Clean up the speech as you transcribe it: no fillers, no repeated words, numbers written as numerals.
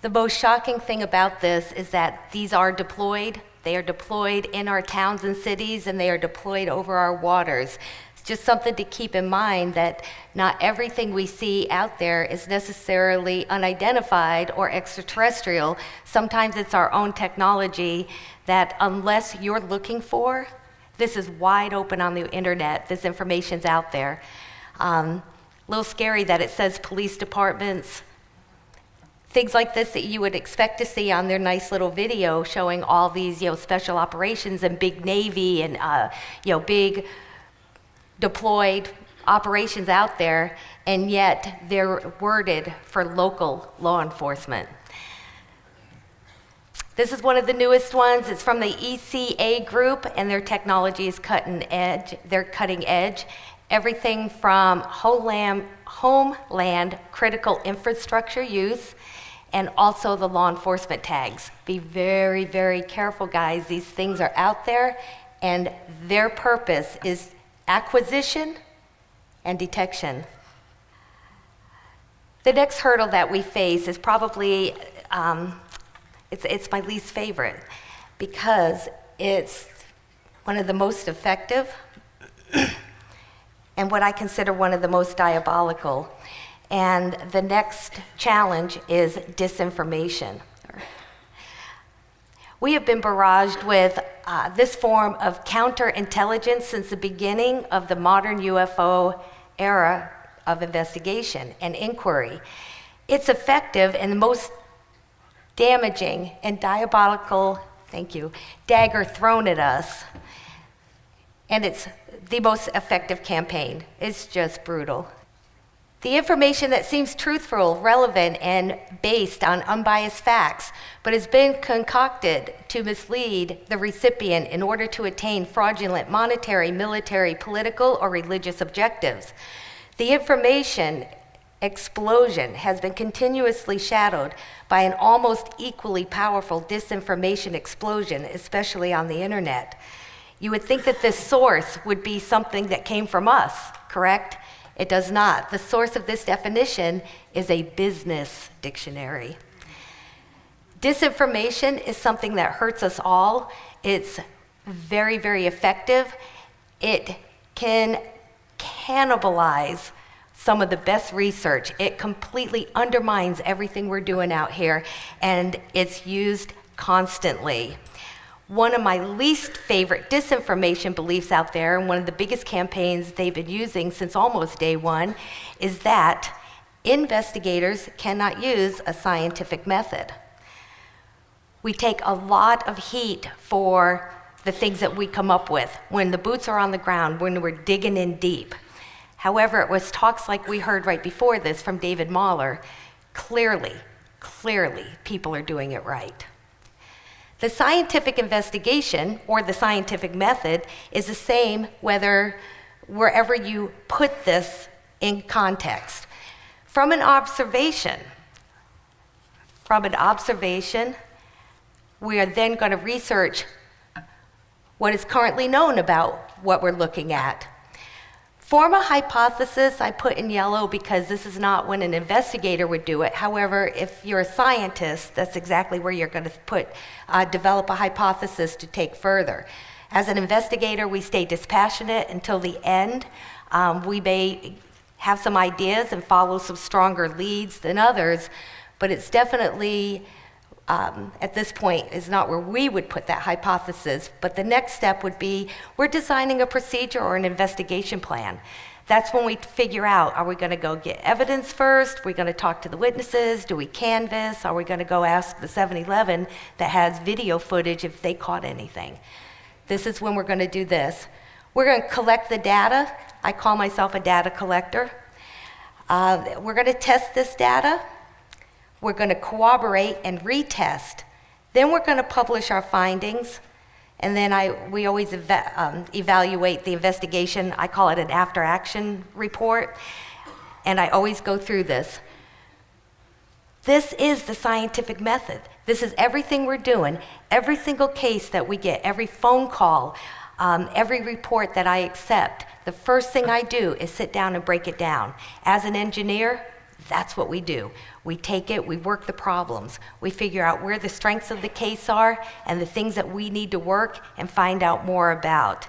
The most shocking thing about this is that these are deployed. They are deployed in our towns and cities, and they are deployed over our waters. It's just something to keep in mind that not everything we see out there is necessarily unidentified or extraterrestrial. Sometimes it's our own technology that, unless you're looking for, this is wide open on the internet. This information's out there. A little scary that it says police departments, things like this that you would expect to see on their nice little video showing all these, special operations and big Navy and, big deployed operations out there, and yet they're worded for local law enforcement. This is one of the newest ones. It's from the ECA group, and their technology is cutting edge. They're cutting edge. Everything from homeland critical infrastructure use, and also the law enforcement tags. Be very, very careful, guys. These things are out there, and their purpose is acquisition and detection. The next hurdle that we face is probably, it's my least favorite, because it's one of the most effective and what I consider one of the most diabolical. And the next challenge is disinformation. We have been barraged with this form of counterintelligence since the beginning of the modern UFO era of investigation and inquiry. It's effective and the most damaging and diabolical, dagger thrown at us. And it's the most effective campaign. It's just brutal. The information that seems truthful, relevant, and based on unbiased facts, but has been concocted to mislead the recipient in order to attain fraudulent monetary, military, political, or religious objectives. The information explosion has been continuously shadowed by an almost equally powerful disinformation explosion, especially on the internet. You would think that this source would be something that came from us, correct? It does not. The source of this definition is a business dictionary. Disinformation is something that hurts us all. It's very, very effective. It can cannibalize some of the best research. It completely undermines everything we're doing out here, and it's used constantly. One of my least favorite disinformation beliefs out there, and one of the biggest campaigns they've been using since almost day one, is that investigators cannot use a scientific method. We take a lot of heat for the things that we come up with when the boots are on the ground, when we're digging in deep. However, it was talks like we heard right before this from David Mahler. Clearly, people are doing it right. The scientific investigation, or the scientific method, is the same wherever you put this in context. From an observation, we are then going to research what is currently known about what we're looking at. Form a hypothesis, I put in yellow because this is not when an investigator would do it. However, if you're a scientist, that's exactly where you're going to develop a hypothesis to take further. As an investigator, we stay dispassionate until the end. We may have some ideas and follow some stronger leads than others, but it's definitely, at this point, is not where we would put that hypothesis. But the next step would be, we're designing a procedure or an investigation plan. That's when we figure out, are we going to go get evidence first? Are we going to talk to the witnesses? Do we canvass? Are we going to go ask the 7-Eleven that has video footage if they caught anything? This is when we're going to do this. We're going to collect the data. I call myself a data collector. We're going to test this data. We're going to corroborate and retest. Then we're going to publish our findings. And then we always evaluate the investigation. I call it an after-action report. And I always go through this. This is the scientific method. This is everything we're doing. Every single case that we get, every phone call, every report that I accept, the first thing I do is sit down and break it down. As an engineer, That's what we do. We take it, we work the problems. We figure out where the strengths of the case are and the things that we need to work and find out more about.